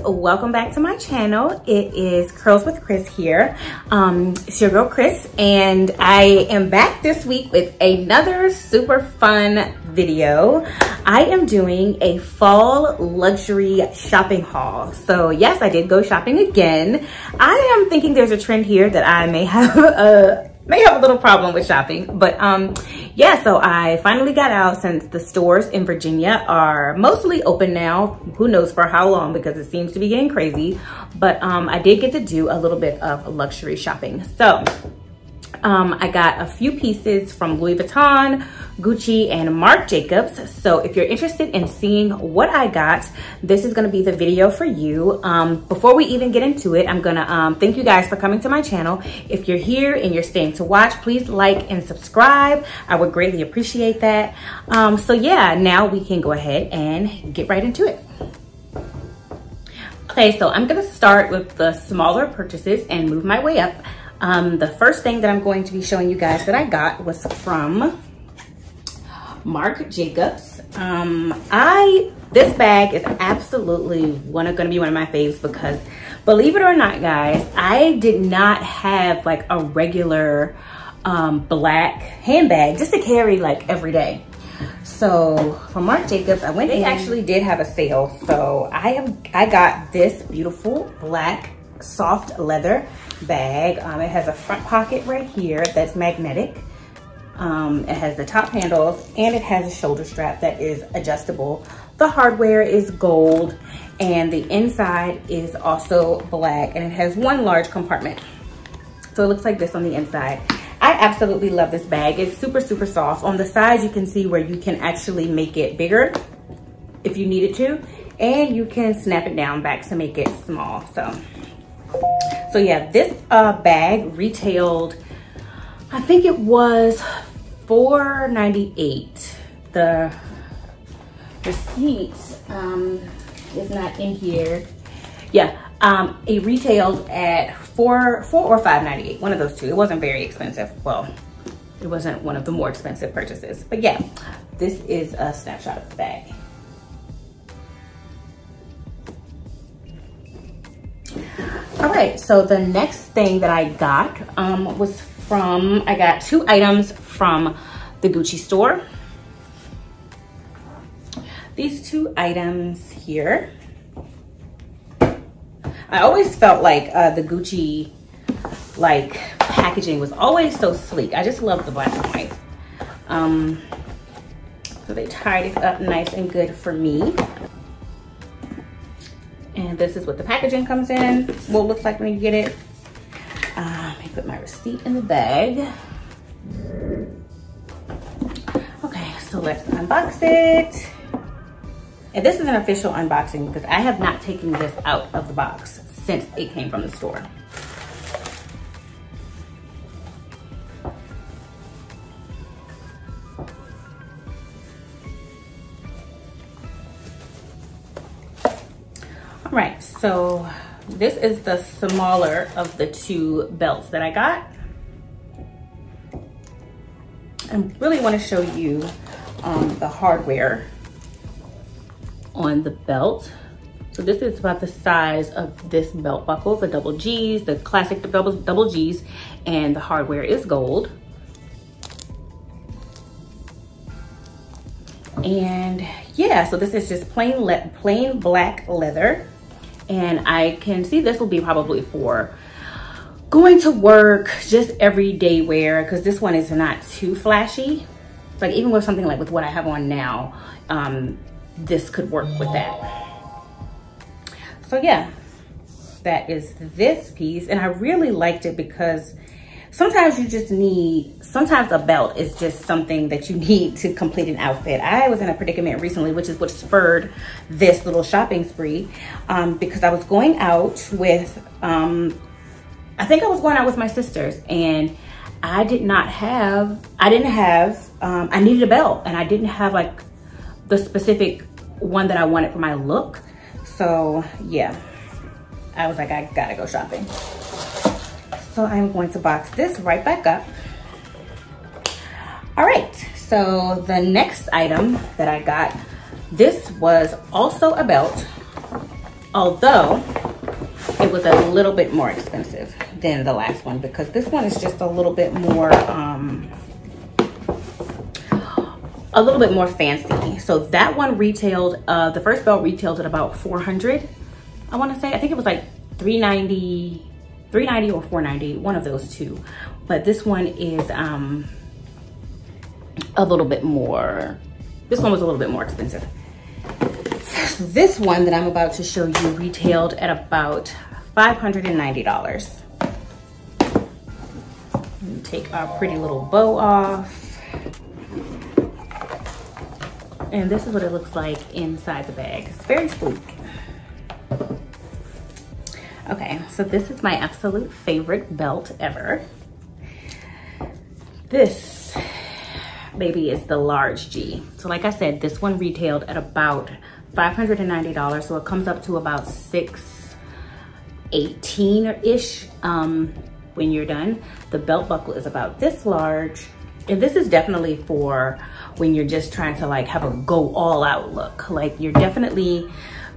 welcome back to my channel. It is Curls with Kris here. It's your girl Kris, and I am back this week with another super fun video. I am doing a fall luxury shopping haul. So yes, I did go shopping again. I am thinking there's a trend here that I may have a little problem with shopping, but yeah, so I finally got out since the stores in Virginia are mostly open now. Who knows for how long, because it seems to be getting crazy, but I did get to do a little bit of luxury shopping. So I got a few pieces from Louis Vuitton, Gucci, and Marc Jacobs. So if you're interested in seeing what I got, this is gonna be the video for you. Before we even get into it, I'm gonna thank you guys for coming to my channel. If you're here and you're staying to watch, please like and subscribe. I would greatly appreciate that. So yeah, now we can go ahead and get right into it. Okay, so I'm gonna start with the smaller purchases and move my way up. The first thing that I'm going to be showing you guys that I got was from Marc Jacobs. This bag is absolutely gonna be one of my faves because, believe it or not, guys, I did not have like a regular black handbag just to carry like every day. So from Marc Jacobs, I went in. They actually did have a sale, so I got this beautiful black soft leather bag. It has a front pocket right here that's magnetic. It has the top handles and it has a shoulder strap that is adjustable. The hardware is gold and the inside is also black, and it has one large compartment. So it looks like this on the inside. I absolutely love this bag. It's super, super soft. On the sides, you can see where you can actually make it bigger if you needed to, and you can snap it down back to make it small. So yeah, this bag retailed, I think it was $4.98. The receipt is not in here. Yeah, it retailed at $4 or $5.98, one of those two. It wasn't very expensive. Well, it wasn't one of the more expensive purchases, but yeah, this is a snapshot of the bag. All right, so the next thing that I got I got two items from the Gucci store. These two items here. I always felt like the Gucci like packaging was always so sleek. I just love the black and white. So they tied it up nice and good for me. And this is what the packaging comes in, what it looks like when you get it. Let me put my receipt in the bag. Okay, so let's unbox it. And this is an official unboxing because I have not taken this out of the box since it came from the store. All right, so this is the smaller of the two belts that I got. I really want to show you the hardware on the belt. So this is about the size of this belt buckle, the double G's, the classic double G's, and the hardware is gold. And yeah, so this is just plain black leather. And I can see this will be probably for going to work, just everyday wear, because this one is not too flashy. Like even with something like with what I have on now, this could work with that. So yeah, that is this piece. And I really liked it because sometimes you just need, sometimes a belt is just something that you need to complete an outfit. I was in a predicament recently, which is what spurred this little shopping spree, because I was going out with, I think I was going out with my sisters, and I needed a belt, and I didn't have like the specific one that I wanted for my look. So yeah, I was like, I gotta go shopping. So I'm going to box this right back up. All right, so the next item that I got, this was also a belt. Although it was a little bit more expensive than the last one, because this one is just a little bit more fancy. So that one retailed, the first belt retailed at about $400, I want to say. I think it was like $390 or $490, one of those two. But this one is a little bit more, this one was a little bit more expensive. This one that I'm about to show you retailed at about $590. Take our pretty little bow off. And this is what it looks like inside the bag. It's very sleek. Okay, so this is my absolute favorite belt ever. This baby is the large G. So like I said, this one retailed at about $590, so it comes up to about $618-ish when you're done. The belt buckle is about this large, and this is definitely for when you're just trying to like have a go all out look. Like you're definitely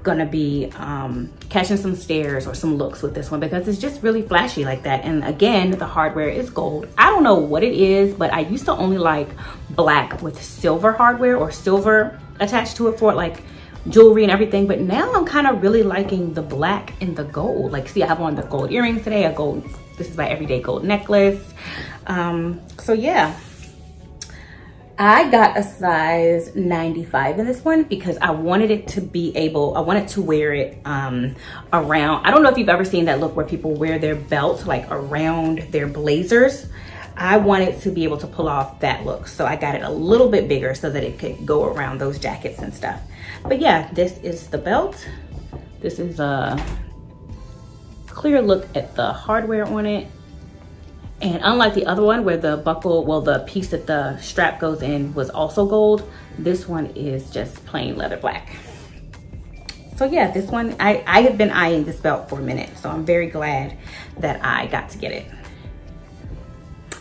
gonna be catching some stares or some looks with this one, because it's just really flashy like that. And again, the hardware is gold. I don't know what it is, but I used to only like black with silver hardware or silver attached to it for like jewelry and everything, but now I'm kind of really liking the black and the gold. Like, see, I have on the gold earrings today, this is my everyday gold necklace. So yeah, I got a size 95 in this one because I wanted it to be able, I wanted to wear it around. I don't know if you've ever seen that look where people wear their belts like around their blazers. I wanted to be able to pull off that look, so I got it a little bit bigger so that it could go around those jackets and stuff. But yeah, this is the belt. This is a clear look at the hardware on it. And unlike the other one where the buckle, well, the piece that the strap goes in was also gold, this one is just plain leather black. So yeah, this one, I have been eyeing this belt for a minute, so I'm very glad that I got to get it.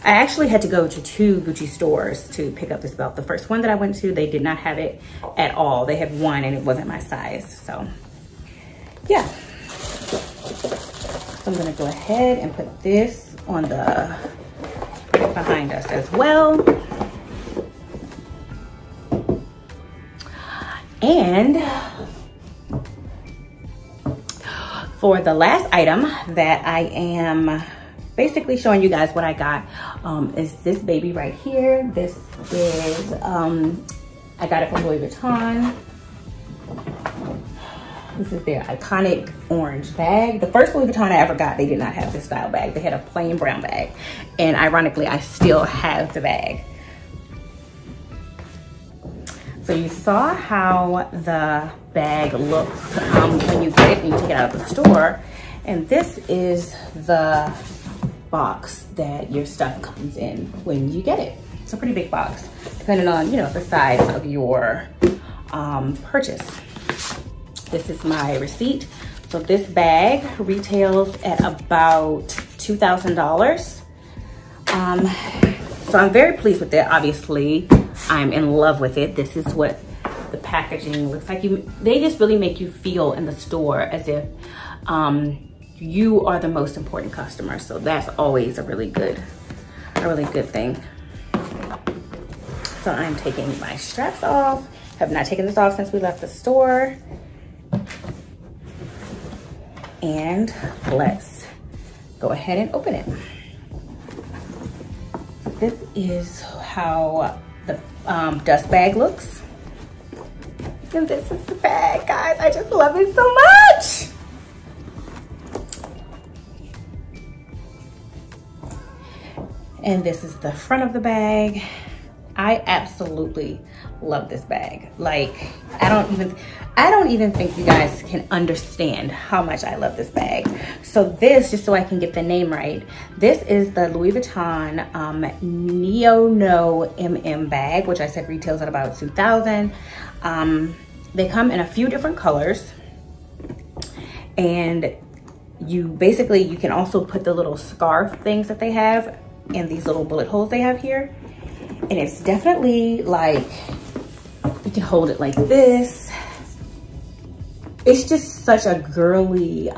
I actually had to go to 2 Gucci stores to pick up this belt. The first one that I went to, they did not have it at all. They had one and it wasn't my size, so yeah. So I'm gonna go ahead and put this on the, put it behind us as well. And for the last item that I am basically showing you guys what I got is this baby right here. This is, I got it from Louis Vuitton. This is their iconic orange bag. The first Louis Vuitton I ever got, they did not have this style bag. They had a plain brown bag. And ironically, I still have the bag. So you saw how the bag looks when you get it and you take it out of the store. And this is the box that your stuff comes in when you get it. It's a pretty big box, depending on, you know, the size of your purchase. This is my receipt. So this bag retails at about $2,000. So I'm very pleased with it. Obviously, I'm in love with it. This is what the packaging looks like. They just really make you feel in the store as if you are the most important customer. So that's always a really good thing. So I'm taking my straps off. Have not taken this off since we left the store. And let's go ahead and open it. This is how the dust bag looks. And this is the bag, guys. I just love it so much. And this is the front of the bag. I absolutely love this bag. Like, I don't even think you guys can understand how much I love this bag. So this, just so I can get the name right, this is the Louis Vuitton Neo No MM bag, which I said retails at about $2,000. They come in a few different colors, and you can also put the little scarf things that they have in these little bullet holes they have here. And it's definitely like, you can hold it like this. it's just such a girly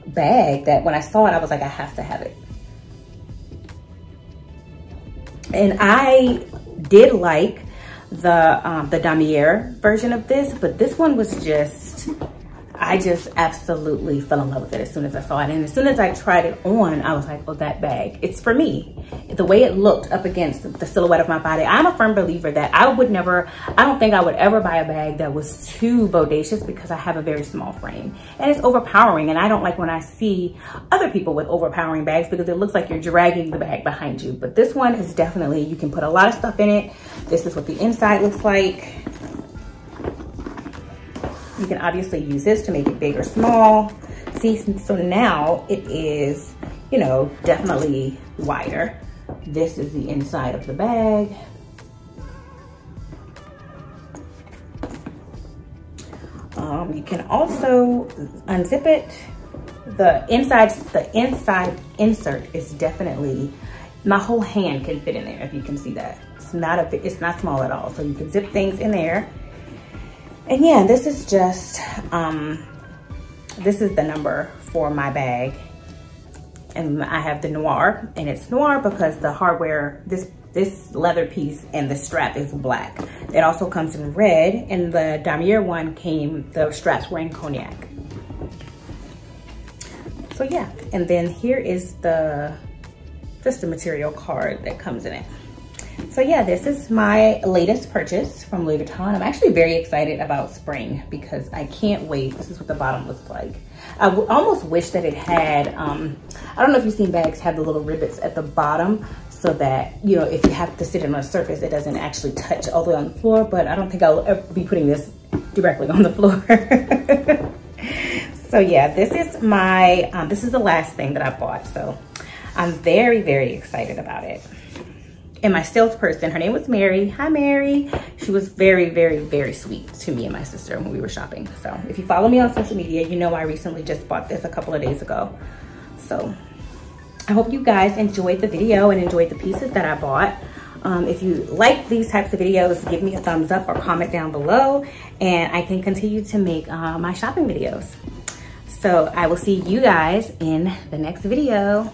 bag that when I saw it, I was like, I have to have it. And I did like the damier version of this, but this one was just, I just absolutely fell in love with it as soon as I saw it. And as soon as I tried it on, I was like, oh, that bag, it's for me. The way it looked up against the silhouette of my body, I'm a firm believer that I don't think I would ever buy a bag that was too bodacious, because I have a very small frame and it's overpowering. And I don't like when I see other people with overpowering bags, because it looks like you're dragging the bag behind you. But this one is definitely, you can put a lot of stuff in it. This is what the inside looks like. You can obviously use this to make it big or small. See, so now it is, you know, definitely wider. This is the inside of the bag. You can also unzip it. The inside insert is definitely, my whole hand can fit in there, if you can see that. It's not small at all. So you can zip things in there. And yeah, this is just, this is the number for my bag. And I have the noir, and it's noir because the hardware, this leather piece and the strap is black. It also comes in red, and the damier one the straps were in cognac. So yeah, and then here is just the material card that comes in it. So yeah, this is my latest purchase from Louis Vuitton. I'm actually very excited about spring because I can't wait. This is what the bottom looks like. I almost wish that it had, I don't know if you've seen bags have the little rivets at the bottom so that, you know, if you have to sit on a surface, it doesn't actually touch all the way on the floor, but I don't think I'll ever be putting this directly on the floor. So yeah, this is my, this is the last thing that I bought. So I'm very, very excited about it. And my salesperson, her name was Mary. Hi, Mary. She was very, very, very sweet to me and my sister when we were shopping. So if you follow me on social media, you know I recently just bought this a couple of days ago. So I hope you guys enjoyed the video and enjoyed the pieces that I bought. If you like these types of videos, give me a thumbs up or comment down below, and I can continue to make my shopping videos. So I will see you guys in the next video.